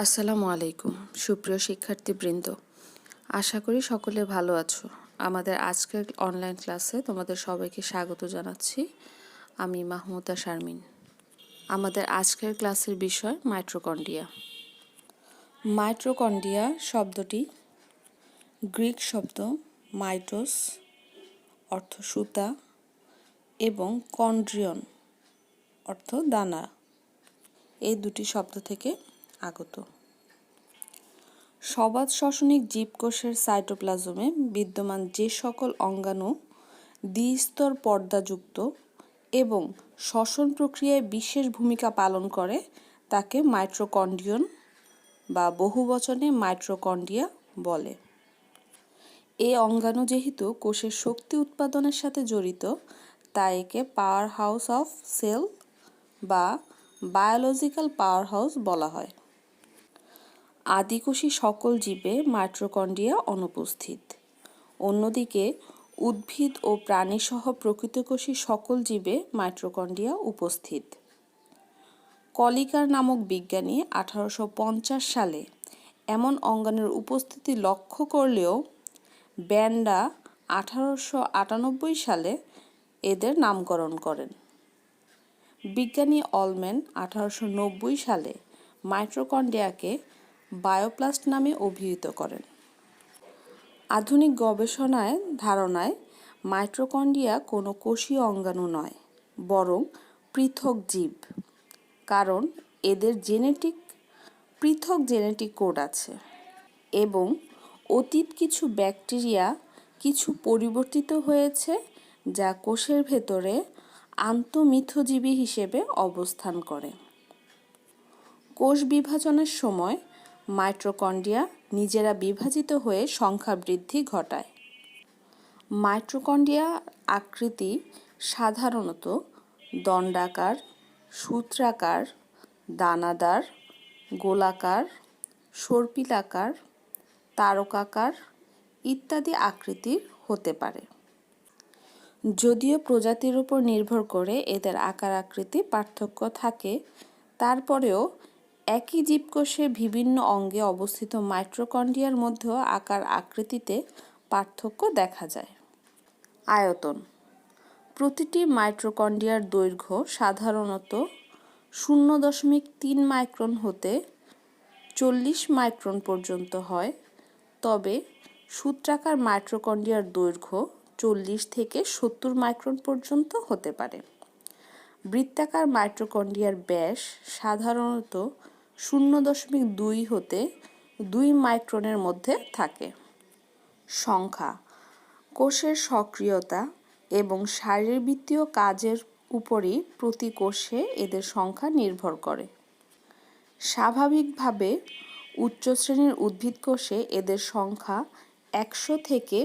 আসসালামু আলাইকুম সুপ্রিয় শিক্ষার্থীবৃন্দ, আশা করি সকলে ভালো আছো। আমাদের আজকের অনলাইন ক্লাসে তোমাদের সবাইকে স্বাগত জানাচ্ছি। আমি মাহমুদা শারমিন। আমাদের আজকের ক্লাসের বিষয় মাইটোকন্ড্রিয়া। মাইটোকন্ড্রিয়া শব্দটি গ্রিক শব্দ মাইটোস অর্থ সুতা এবং কন্ড্রিয়ন অর্থ দানা, এই দুটি শব্দ থেকে আগত। সবাত শ্বসনিক জীবকোষের সাইটোপ্লাজমে বিদ্যমান যে সকল অঙ্গাণু দ্বিস্তর পর্দাযুক্ত এবং শ্বসন প্রক্রিয়ায় বিশেষ ভূমিকা পালন করে তাকে মাইটোকন্ড্রিয়ন বা বহুবচনে মাইটোকন্ড্রিয়া বলে। এই অঙ্গাণু যেহেতু কোষের শক্তি উৎপাদনের সাথে জড়িত, তাই একে পাওয়ার হাউস অফ সেল বা বায়োলজিক্যাল পাওয়ার হাউস বলা হয়। আদিকোষী সকল জীবে মাইটোকন্ড্রিয়া অনুপস্থিত। অন্যদিকে উদ্ভিদ ও প্রাণীসহ প্রকৃতকোষী সকল জীবে মাইটোকন্ড্রিয়া উপস্থিত। কলিকার নামক বিজ্ঞানী 1850 সালে এমন অঙ্গাণুর উপস্থিতি লক্ষ্য করলেও ব্যান্ডা 1898 সালে এদের নামকরণ করেন। বিজ্ঞানী অলম্যান 1890 সালে মাইটোকন্ড্রিয়াকে বায়োপ্লাস্ট নামে অভিহিত করেন। আধুনিক গবেষণায় ধারণায় মাইটোকন্ড্রিয়া কোনো কোষীয় অঙ্গাণু নয়, বরং পৃথক জীব, কারণ এদের পৃথক জেনেটিক কোড আছে এবং অতীত কিছু ব্যাকটেরিয়া কিছু পরিবর্তিত হয়েছে যা কোষের ভেতরে আন্তঃমিথজীবী হিসেবে অবস্থান করে। কোষ বিভাজনের সময় মাইটোকন্ড্রিয়া নিজেরা বিভাজিত হয়ে সংখ্যা বৃদ্ধি ঘটায়। মাইটোকন্ড্রিয়া আকৃতি সাধারণত দণ্ডাকার, সূত্রাকার, দানাদার, গোলাকার, সর্পিলাকার, তারকাকার ইত্যাদি আকৃতির হতে পারে। যদিও প্রজাতির উপর নির্ভর করে এদের আকার আকৃতি পার্থক্য থাকে, তারপরেও একই জীবকোষে বিভিন্ন অঙ্গে অবস্থিত মাইটোকন্ড্রিয়ার মধ্যেও আকার আকৃতিতে পার্থক্য দেখা যায়। আয়তন: প্রতিটি মাইটোকন্ড্রিয়ার দৈর্ঘ্য সাধারণত 0.3 মাইক্রন হতে 40 মাইক্রন পর্যন্ত হয়, তবে সূত্রাকার মাইটোকন্ড্রিয়ার দৈর্ঘ্য 40 থেকে 70 মাইক্রন পর্যন্ত হতে পারে। বৃত্তাকার মাইটোকন্ড্রিয়ার ব্যাস সাধারণত 0.2 হতে 2 মাইক্রনের মধ্যে থাকে। সংখ্যা: কোষের সক্রিয়তা এবং শারীরবৃত্তীয় কাজের উপরই প্রতি কোষে এদের সংখ্যা নির্ভর করে। স্বাভাবিকভাবে উচ্চ শ্রেণীর উদ্ভিদ কোষে এদের সংখ্যা 100 থেকে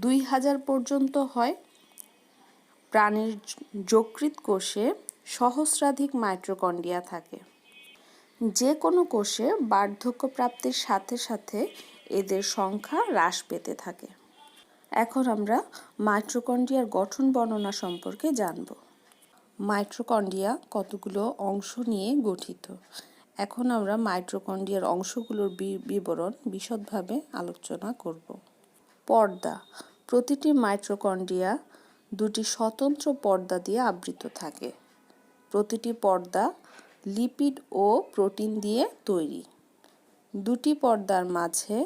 2000 পর্যন্ত হয়। প্রাণীর যকৃৎ কোষে সহস্রাধিক মাইটোকন্ড্রিয়া থাকে। যে কোনো কোষে বার্ধক্য প্রাপ্তির সাথে সাথে এদের সংখ্যা হ্রাস পেতে থাকে। এখন আমরা মাইটোকন্ড্রিয়ার গঠন বর্ণনা সম্পর্কে জানব। মাইটোকন্ড্রিয়া কতগুলো অংশ নিয়ে গঠিত। এখন আমরা মাইটোকন্ড্রিয়ার অংশগুলোর বিবরণ বিশদভাবে আলোচনা করব। পর্দা: প্রতিটি মাইটোকন্ড্রিয়া দুটি স্বতন্ত্র পর্দা দিয়ে আবৃত থাকে। প্রতিটি পর্দা লিপিড ও প্রোটিন দিয়ে তৈরি। দুটি পর্দার মাঝে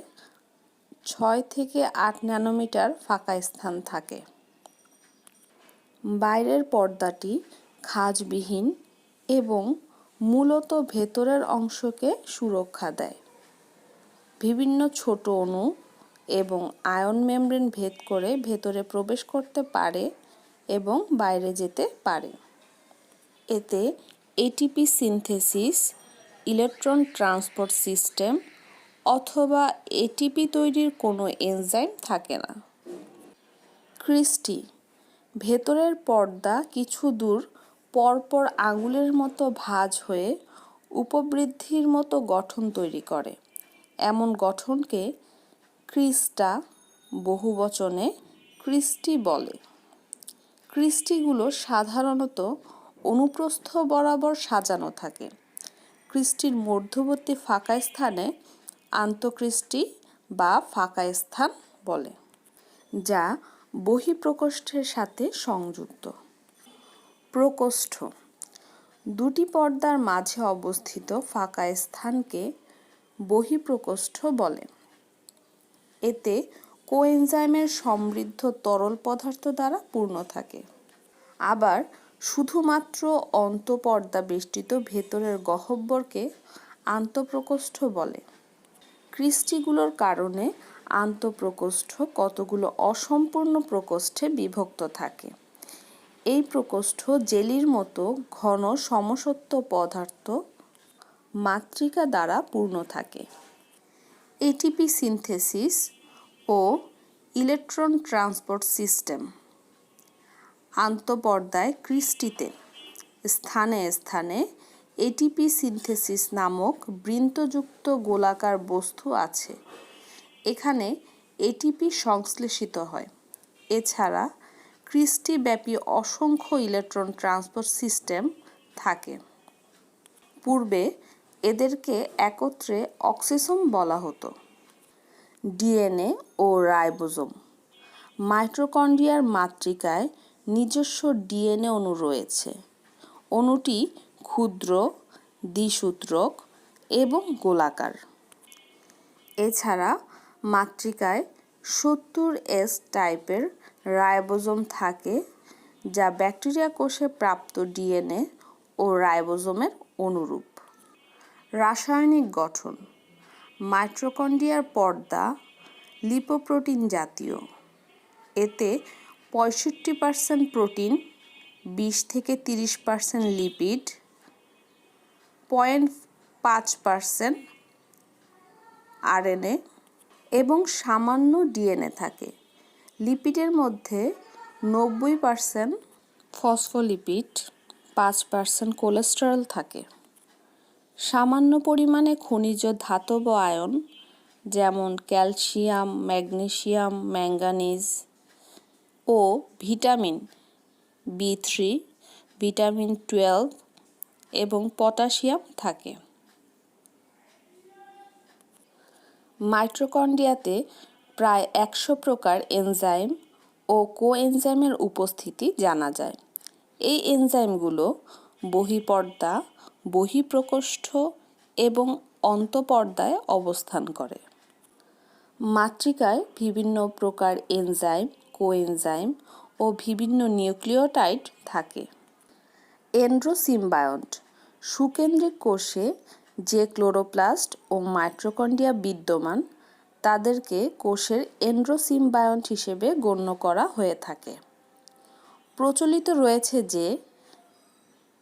6 থেকে 8 ন্যানোমিটার ফাঁকা স্থান থাকে। বাইরের পর্দাটি খাঁজবিহীন এবং মূলত ভেতরের অংশকে সুরক্ষা দেয়। বিভিন্ন ছোট অণু এবং আয়ন মেমব্রেন ভেদ করে ভেতরে প্রবেশ করতে পারে এবং বাইরে যেতে পারে। এতে ATP synthesis, electron transport system অথবা এটিপি তৈরির কোনো এনজাইম থাকে না। ক্রিস্টি: ভেতরের পর্দা কিছু দূর পরপর আঙুলের মতো ভাঁজ হয়ে উপবৃদ্ধির মতো গঠন তৈরি করে। এমন গঠনকে ক্রিস্টা বহুবচনে ক্রিস্টি বলে। ক্রিস্টিগুলো সাধারণত অনুপ্রস্থ বরাবর সাজানো থাকে। ক্রিস্টির মধ্যবর্তী ফাঁকা স্থানে আন্তঃক্রিস্টি বা ফাঁকা স্থান বলে, যা বহিঃপ্রকোষ্ঠের সাথে সংযুক্ত। প্রকোষ্ঠ দুটি পর্দার মাঝে অবস্থিত ফাঁকা স্থানকে বহিঃপ্রকোষ্ঠ বলে। এতে কোএনজাইমের সমৃদ্ধ তরল পদার্থ দ্বারা পূর্ণ থাকে। আবার শুধুমাত্র অন্তঃপর্দা বেষ্টিত ভেতরের গহ্বরকে আন্তঃপ্রকোষ্ঠ বলে। ক্রিস্টিগুলোর কারণে আন্তঃপ্রকোষ্ঠ কতগুলো অসম্পূর্ণ প্রকোষ্ঠে বিভক্ত থাকে। এই প্রকোষ্ঠ জেলির মতো ঘন সমসত্ব পদার্থ মাতৃকা দ্বারা পূর্ণ থাকে। এটিপি সিনথেসিস ও ইলেকট্রন ট্রান্সপোর্ট সিস্টেম। আন্তঃপর্দায় ক্রিস্টিতে স্থানে স্থানে এটিপি সিনথেসিস নামক বৃন্তযুক্ত গোলাকার বস্তু আছে। এখানে এটিপি সংশ্লেষিত হয়। এছাড়া ক্রিস্টিব্যাপী অসংখ্য ইলেকট্রন ট্রান্সপোর্ট সিস্টেম থাকে। পূর্বে এদেরকে একত্রে অক্সিসোম বলা হতো। ডিএনএ ও রাইবোজোম। মাইটোকন্ড্রিয়ার মাতৃকায় নিজস্ব ডিএনএ অণু রয়েছে। অণুটি ক্ষুদ্র, দ্বিসূত্রক এবং গোলাকার। এছাড়া মাতৃকায় 70S টাইপের রাইবোজোম থাকে, যা ব্যাকটেরিয়া কোষে প্রাপ্ত ডিএনএ ও রাইবোজোমের অনুরূপ। রাসায়নিক গঠন। মাইটোকন্ড্রিয়ার পর্দা লিপোপ্রোটিন জাতীয়। এতে 65% প্রোটিন, 20-30% লিপিড, 0.5% আরএনএ এবং সামান্য ডিএনএ থাকে। লিপিডের মধ্যে 90% ফসফোলিপিড, 5% কোলেস্টেরল থাকে। সামান্য পরিমাণে খনিজ ধাতব আয়ন যেমন ক্যালসিয়াম, ম্যাগনেসিয়াম, ম্যাঙ্গানিজ ও ভিটামিন B3, ভিটামিন 12 এবং পটাশিয়াম থাকে। মাইটোকন্ড্রিয়াতে প্রায় 100 প্রকার এনজাইম ও কোএনজাইমের উপস্থিতি জানা যায়। এই এনজাইমগুলো বহিঃপর্দা, বহিঃপ্রকোষ্ঠ এবং অন্তঃপর্দায় অবস্থান করে। মাতৃকায় বিভিন্ন প্রকার এনজাইম, কোএনজাইম ও বিভিন্ন নিউক্লিওটাইড থাকে। এন্ডোসিম্বায়ন্ট। সুকেন্দ্রিক কোষে যে ক্লোরোপ্লাস্ট ও মাইটোকন্ড্রিয়া বিদ্যমান তাদেরকে কোষের এন্ডোসিম্বায়ন্ট হিসেবে গণ্য করা হয়ে থাকে। প্রচলিত রয়েছে যে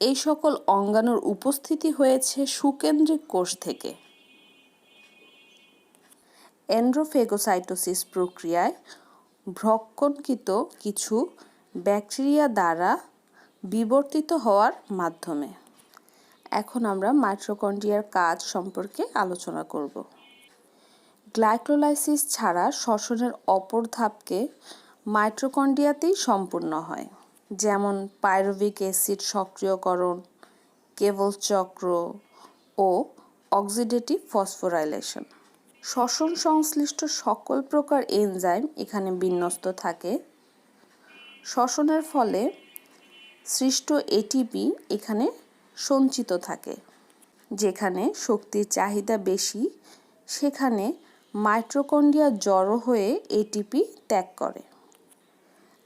এই সকল অঙ্গাণুর উপস্থিতি হয়েছে সুকেন্দ্রিক কোষ থেকে। এন্ডোফেগোসাইটোসিস প্রক্রিয়ায় ভ্রূণকৃত কিছু ব্যাকটেরিয়া দ্বারা বিবর্তিত হওয়ার মাধ্যমে। এখন আমরা মাইটোকন্ড্রিয়ার কাজ সম্পর্কে আলোচনা করব। গ্লাইকোলাইসিস ছাড়া শ্বসনের অপর ধাপকে মাইটোকন্ড্রিয়াতেই সম্পূর্ণ হয়, যেমন পাইরুভিক অ্যাসিড সক্রিয়করণ, কেবল চক্র ও অক্সিডেটিভ ফসফোরাইলেশন। শ্বসন সংশ্লিষ্ট সকল প্রকার এনজাইম এখানে বিন্যস্ত থাকে। শ্বসনের ফলে সৃষ্ট এটিপি এখানে সঞ্চিত থাকে। যেখানে শক্তির চাহিদা বেশি সেখানে মাইটোকন্ড্রিয়া জড়ো হয়ে এটিপি ত্যাগ করে।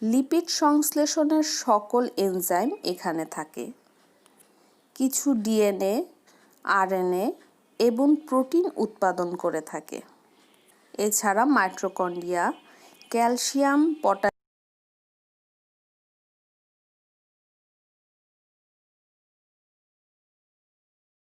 লিপিড সংশ্লেষণের সকল এনজাইম এখানে থাকে। কিছু ডিএনএ, আরএনএ এবং প্রোটিন উৎপাদন করে থাকে। এছাড়া মাইটোকন্ড্রিয়া ক্যালসিয়াম, পটাশিয়াম